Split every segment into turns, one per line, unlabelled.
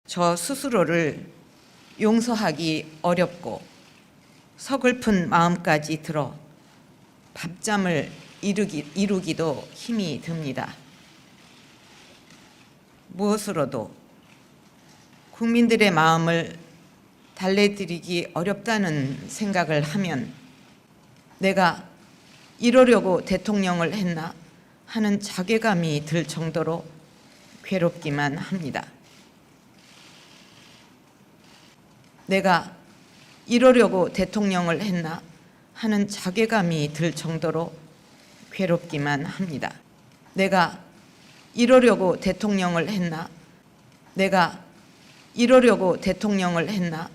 저 스스로를 용서하기 어렵고 서글픈 마음까지 들어 밤잠을 이루기도 힘이 듭니다. 무엇으로도 국민들의 마음을 달래드리기 어렵다는 생각을 하면 내가 이러려고 대통령을 했나 하는 자괴감이 들 정도로 괴롭기만 합니다. 내가 이러려고 대통령을 했나 하는 자괴감이 들 정도로 괴롭기만 합니다. 내가 이러려고 대통령을 했나? 내가 이러려고 대통령을 했나?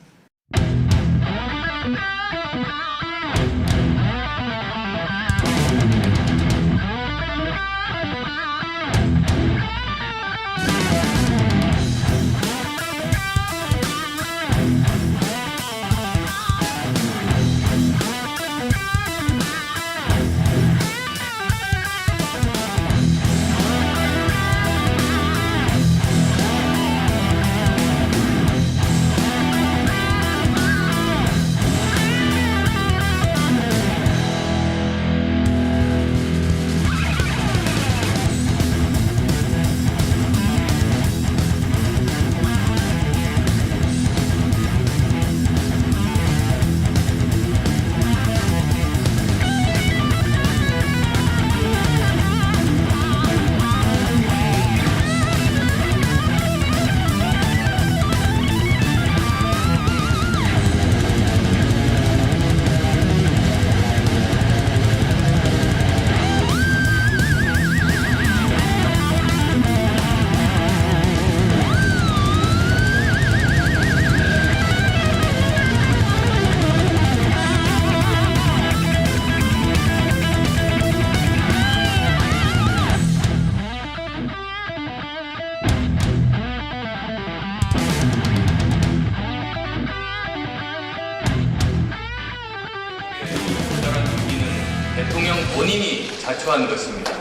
대통령 본인이 자초한 것입니다.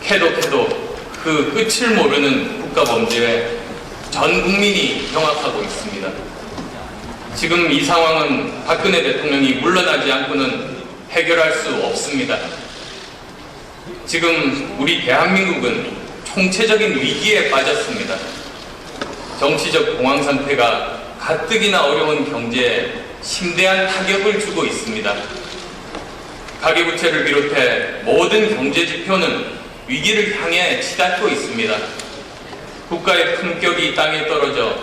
캐도 그 끝을 모르는 국가범죄에 전 국민이 경악하고 있습니다. 지금 이 상황은 박근혜 대통령이 물러나지 않고는 해결할 수 없습니다. 지금 우리 대한민국은 총체적인 위기에 빠졌습니다. 정치적 공황 상태가 가뜩이나 어려운 경제에 심대한 타격을 주고 있습니다. 가계부채를 비롯해 모든 경제 지표는 위기를 향해 치닫고 있습니다. 국가의 품격이 땅에 떨어져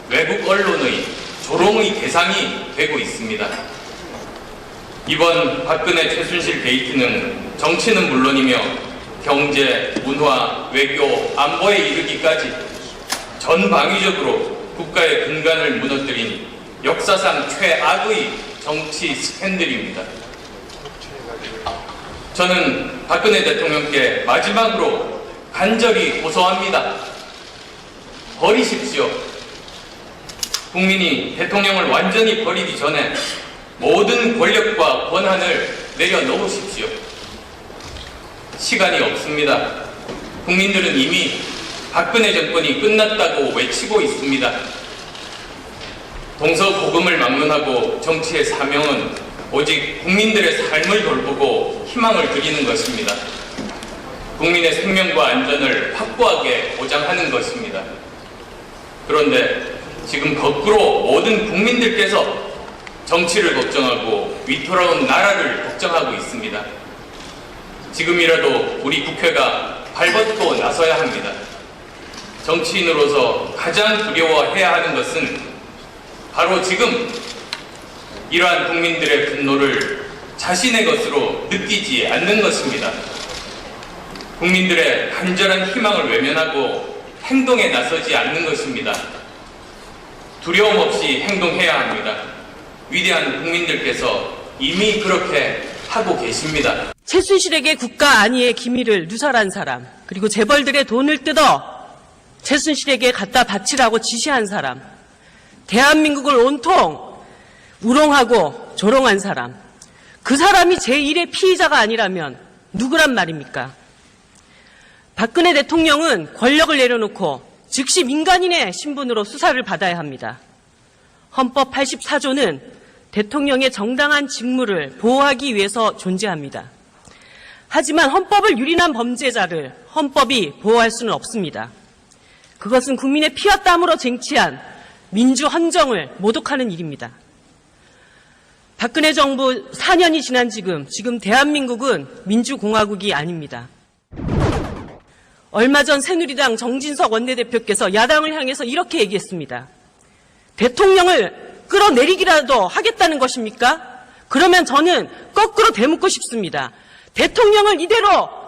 외국 언론의 조롱의 대상이 되고 있습니다. 이번 박근혜 최순실 게이트는 정치는 물론이며 경제, 문화, 외교, 안보에 이르기까지 전방위적으로 국가의 근간을 무너뜨린 역사상 최악의 정치 스캔들입니다. 저는 박근혜 대통령께 마지막으로 간절히 호소합니다. 버리십시오. 국민이 대통령을 완전히 버리기 전에 모든 권력과 권한을 내려놓으십시오. 시간이 없습니다. 국민들은 이미 박근혜 정권이 끝났다고 외치고 있습니다. 동서고금을 막론하고 정치의 사명은 오직 국민들의 삶을 돌보고 희망을 드리는 것입니다. 국민의 생명과 안전을 확고하게 보장하는 것입니다. 그런데 지금 거꾸로 모든 국민들께서 정치를 걱정하고 위태로운 나라를 걱정하고 있습니다. 지금이라도 우리 국회가 발벗고 나서야 합니다. 정치인으로서 가장 두려워해야 하는 것은 바로 지금 이러한 국민들의 분노를 자신의 것으로 느끼지 않는 것입니다. 국민들의 간절한 희망을 외면하고 행동에 나서지 않는 것입니다. 두려움 없이 행동해야 합니다. 위대한 국민들께서 이미 그렇게 하고 계십니다.
최순실에게 국가 안위의 기밀을 누설한 사람, 그리고 재벌들의 돈을 뜯어 최순실에게 갖다 바치라고 지시한 사람, 대한민국을 온통 우롱하고 조롱한 사람, 그 사람이 제1의 피의자가 아니라면 누구란 말입니까? 박근혜 대통령은 권력을 내려놓고 즉시 민간인의 신분으로 수사를 받아야 합니다. 헌법 84조는 대통령의 정당한 직무를 보호하기 위해서 존재합니다. 하지만 헌법을 유린한 범죄자를 헌법이 보호할 수는 없습니다. 그것은 국민의 피와 땀으로 쟁취한 민주 헌정을 모독하는 일입니다. 박근혜 정부 4년이 지난 지금 대한민국은 민주공화국이 아닙니다. 얼마 전 새누리당 정진석 원내대표께서 야당을 향해서 이렇게 얘기했습니다. 대통령을 끌어내리기라도 하겠다는 것입니까? 그러면 저는 거꾸로 되묻고 싶습니다. 대통령을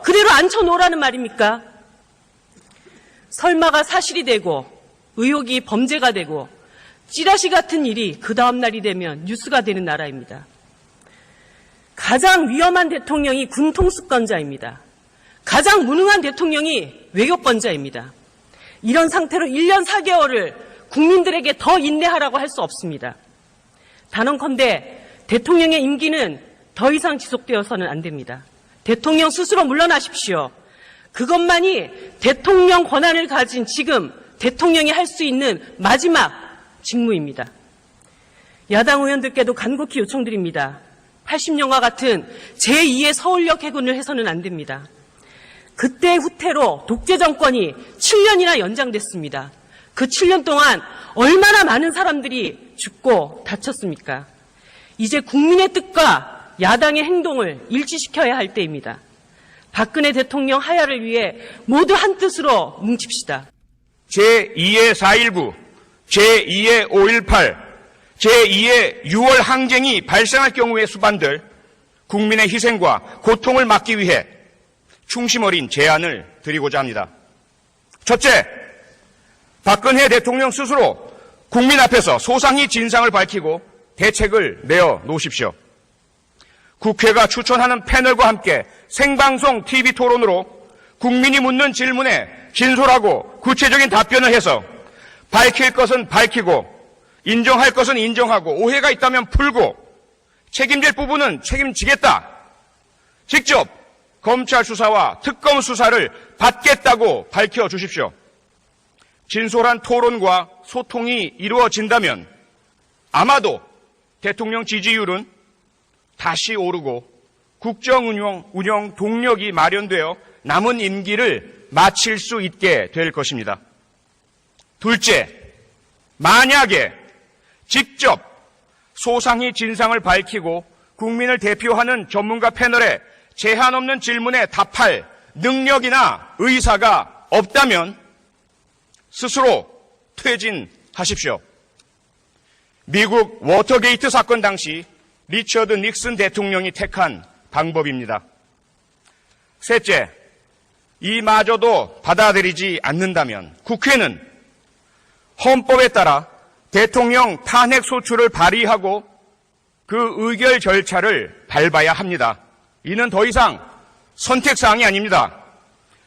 그대로 앉혀놓으라는 말입니까? 설마가 사실이 되고 의혹이 범죄가 되고 찌라시 같은 일이 그 다음 날이 되면 뉴스가 되는 나라입니다. 가장 위험한 대통령이 군통수권자입니다. 가장 무능한 대통령이 외교권자입니다. 이런 상태로 1년 4개월을 국민들에게 더 인내하라고 할 수 없습니다. 단언컨대 대통령의 임기는 더 이상 지속되어서는 안 됩니다. 대통령 스스로 물러나십시오. 그것만이 대통령 권한을 가진 지금 대통령이 할 수 있는 마지막 직무입니다. 야당 의원들께도 간곡히 요청드립니다. 80년과 같은 제2의 서울역 해군을 해서는 안 됩니다. 그때 후퇴로 독재 정권이 7년이나 연장됐습니다. 그 7년 동안 얼마나 많은 사람들이 죽고 다쳤습니까? 이제 국민의 뜻과 야당의 행동을 일치시켜야 할 때입니다. 박근혜 대통령 하야를 위해 모두 한 뜻으로 뭉칩시다.
제2의 4.19, 제2의 5.18, 제2의 6월 항쟁이 발생할 경우에 수반될 국민의 희생과 고통을 막기 위해 충심 어린 제안을 드리고자 합니다. 첫째, 박근혜 대통령 스스로 국민 앞에서 소상히 진상을 밝히고 대책을 내어 놓으십시오. 국회가 추천하는 패널과 함께 생방송 TV 토론으로 국민이 묻는 질문에 진솔하고 구체적인 답변을 해서 밝힐 것은 밝히고 인정할 것은 인정하고 오해가 있다면 풀고 책임질 부분은 책임지겠다. 직접 검찰 수사와 특검 수사를 받겠다고 밝혀주십시오. 진솔한 토론과 소통이 이루어진다면 아마도 대통령 지지율은 다시 오르고 국정 운영 동력이 마련되어 남은 임기를 마칠 수 있게 될 것입니다. 둘째, 만약에 직접 소상히 진상을 밝히고 국민을 대표하는 전문가 패널에 제한 없는 질문에 답할 능력이나 의사가 없다면 스스로 퇴진하십시오. 미국 워터게이트 사건 당시 리처드 닉슨 대통령이 택한 방법입니다. 셋째, 이마저도 받아들이지 않는다면 국회는 헌법에 따라 대통령 탄핵 소추를 발의하고 그 의결 절차를 밟아야 합니다. 이는 더 이상 선택사항이 아닙니다.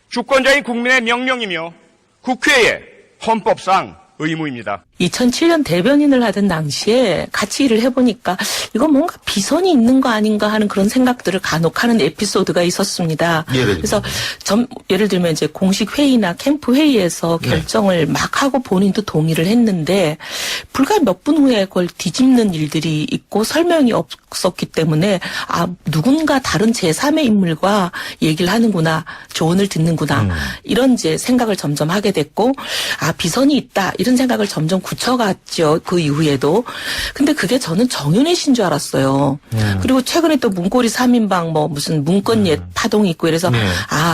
주권자인 국민의 명령이며 국회의 헌법상 의무입니다.
2007년 대변인을 하던 당시에 같이 일을 해보니까 이거 뭔가 비선이 있는 거 아닌가 하는 그런 생각들을 간혹 하는 에피소드가 있었습니다. 그래서 예를 들면 이제 공식 회의나 캠프 회의에서 결정을 막 하고 본인도 동의를 했는데 불과 몇 분 후에 그걸 뒤집는 일들이 있고 설명이 없었기 때문에 누군가 다른 제3의 인물과 얘기를 하는구나, 조언을 듣는구나 이런 이제 생각을 점점 하게 됐고 비선이 있다 이런 생각을 점점 굳혀갔죠. 그 이후에도. 근데 그게 저는 정윤회 씨인 줄 알았어요. 그리고 최근에 또 문고리 3인방 무슨 문건 옛 파동이 있고 이래서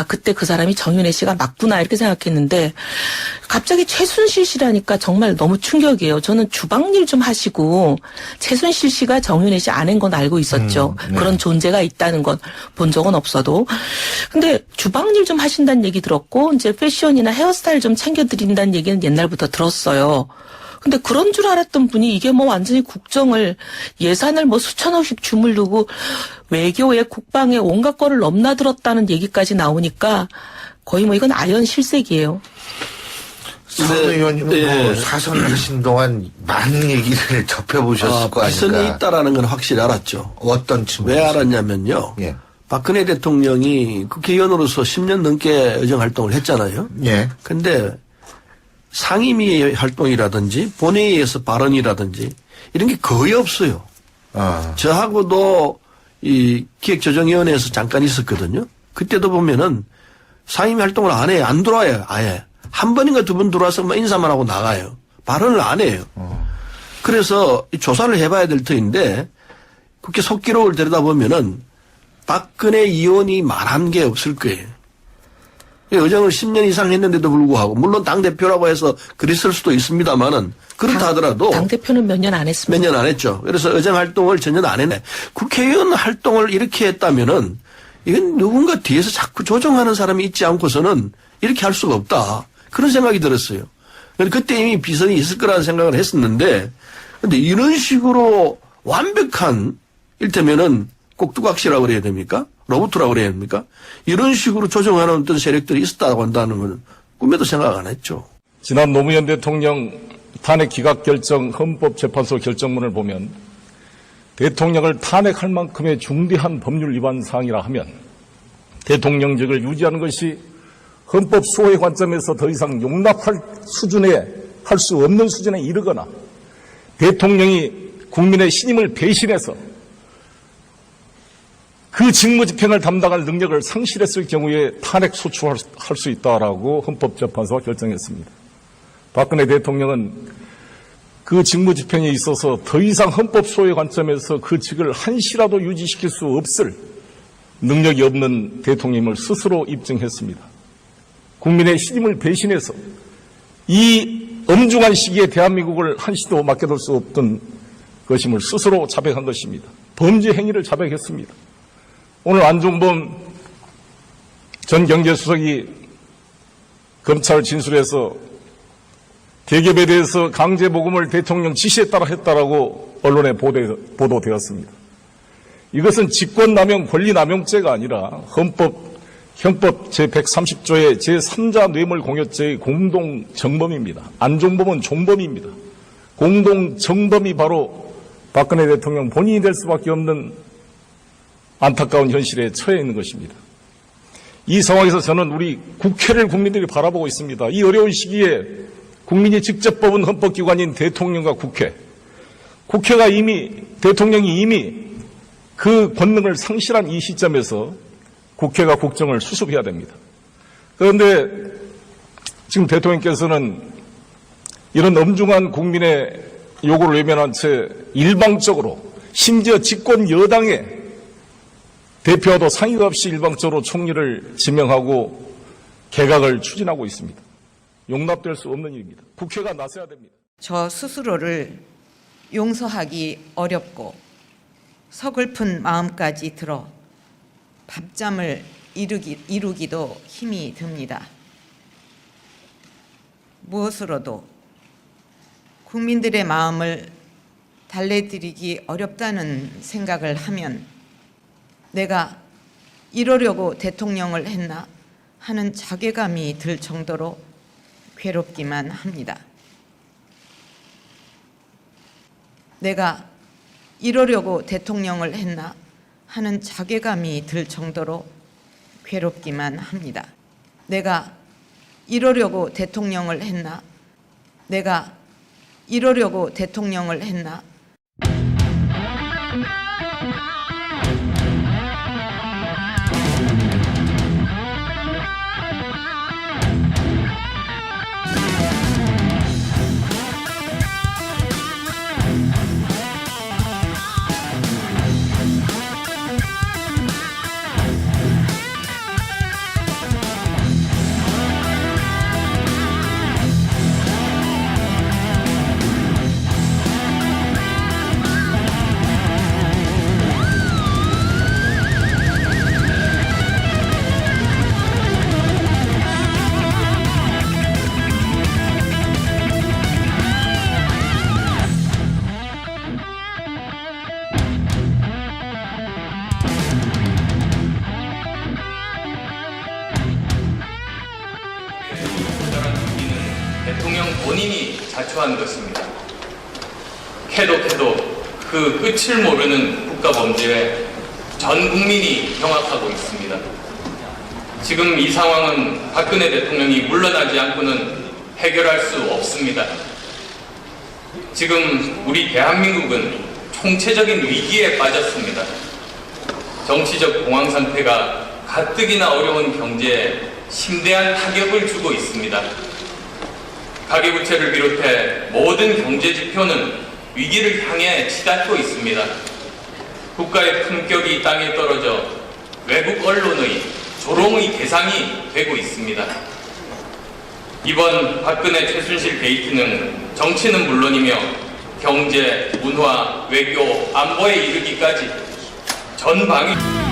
그때 그 사람이 정윤회 씨가 맞구나 이렇게 생각했는데 갑자기 최순실 씨라니까 정말 너무 충격이에요. 저는 주방일 좀 하시고 최순실 씨가 정윤회 씨 아내인 건 알고 있었죠. 그런 존재가 있다는 건 본 적은 없어도. 근데 주방일 좀 하신다는 얘기 들었고 이제 패션이나 헤어스타일 좀 챙겨드린다는 얘기는 옛날부터 들었어요. 근데 그런 줄 알았던 분이 이게 완전히 국정을 예산을 수천억씩 주물르고 외교에 국방에 온갖 거를 넘나들었다는 얘기까지 나오니까 거의 이건 아연 실색이에요.
선 의원님은 사선하신 동안 많은 얘기를 접해보셨을 거 아닌가.
비선이 있다라는 건 확실히 알았죠.
어떤 측면에서?
왜 알았냐면요. 박근혜 대통령이 국회의원으로서 10년 넘게 의정활동을 했잖아요. 근데 상임위 활동이라든지 본회의에서 발언이라든지 이런 게 거의 없어요. 저하고도 이 기획조정위원회에서 잠깐 있었거든요. 그때도 보면은 상임위 활동을 안 해요. 안 들어와요. 아예. 한 번인가 두 번 들어와서 뭐 인사만 하고 나가요. 발언을 안 해요. 그래서 조사를 해봐야 될 터인데 국회 속기록을 들여다보면은 박근혜 의원이 말한 게 없을 거예요. 의정을 10년 이상 했는데도 불구하고 물론 당대표라고 해서 그랬을 수도 있습니다만은 그렇다 하더라도
당대표는 몇 년 안 했습니다.
몇 년 안 했죠. 그래서 의정 활동을 전혀 안 했네. 국회의원 활동을 이렇게 했다면은 이건 누군가 뒤에서 자꾸 조정하는 사람이 있지 않고서는 이렇게 할 수가 없다. 그런 생각이 들었어요. 그때 이미 비선이 있을 거라는 생각을 했었는데 근데 이런 식으로 완벽한 일테면은 꼭두각시라고 그래야 됩니까? 로봇이라고 그래야 됩니까? 이런 식으로 조정하는 어떤 세력들이 있었다고 한다는 건 꿈에도 생각 안 했죠.
지난 노무현 대통령 탄핵 기각 결정 헌법재판소 결정문을 보면 대통령을 탄핵할 만큼의 중대한 법률 위반 사항이라 하면 대통령직을 유지하는 것이 헌법 수호의 관점에서 더 이상 용납할 수준에 할 수 없는 수준에 이르거나 대통령이 국민의 신임을 배신해서 그 직무 집행을 담당할 능력을 상실했을 경우에 탄핵 소추할 수 있다라고 헌법재판소가 결정했습니다. 박근혜 대통령은 그 직무 집행에 있어서 더 이상 헌법 수호의 관점에서 그 직을 한시라도 유지시킬 수 없을 능력이 없는 대통령임을 스스로 입증했습니다. 국민의 신임을 배신해서 이 엄중한 시기에 대한민국을 한시도 맡겨둘 수 없던 것임을 스스로 자백한 것입니다. 범죄 행위를 자백했습니다. 오늘 안종범 전 경제수석이 검찰 진술에서 대기업에 대해서 강제모금을 대통령 지시에 따라 했다라고 언론에 보도되었습니다. 이것은 직권남용, 권리남용죄가 아니라 형법 제130조의 제3자 뇌물공여죄의 공동정범입니다. 안종범은 종범입니다. 공동정범이 바로 박근혜 대통령 본인이 될 수밖에 없는 안타까운 현실에 처해 있는 것입니다. 이 상황에서 저는 우리 국회를 국민들이 바라보고 있습니다. 이 어려운 시기에 국민이 직접 뽑은 헌법기관인 대통령과 국회가 이미 대통령이 이미 그 권능을 상실한 이 시점에서 국회가 국정을 수습해야 됩니다. 그런데 지금 대통령께서는 이런 엄중한 국민의 요구를 외면한 채 일방적으로 심지어 집권 여당의 대표와도 상의가 없이 일방적으로 총리를 지명하고 개각을 추진하고 있습니다. 용납될 수 없는 일입니다. 국회가 나서야 됩니다.
저 스스로를 용서하기 어렵고 서글픈 마음까지 들어 밤잠을 이루기도 힘이 듭니다. 무엇으로도 국민들의 마음을 달래드리기 어렵다는 생각을 하면 내가 이러려고 대통령을 했나 하는 자괴감이 들 정도로 괴롭기만 합니다. 내가 이러려고 대통령을 했나 하는 자괴감이 들 정도로 괴롭기만 합니다. 내가 이러려고 대통령을 했나? 내가 이러려고 대통령을 했나?
대통령 본인이 자초한 것입니다. 캐도 그 끝을 모르는 국가범죄에 전 국민이 경악하고 있습니다. 지금 이 상황은 박근혜 대통령이 물러나지 않고는 해결할 수 없습니다. 지금 우리 대한민국은 총체적인 위기에 빠졌습니다. 정치적 공황 상태가 가뜩이나 어려운 경제에 심대한 타격을 주고 있습니다. 가계부채를 비롯해 모든 경제 지표는 위기를 향해 치닫고 있습니다. 국가의 품격이 땅에 떨어져 외국 언론의 조롱의 대상이 되고 있습니다. 이번 박근혜 최순실 게이트는 정치는 물론이며 경제, 문화, 외교, 안보에 이르기까지 전방위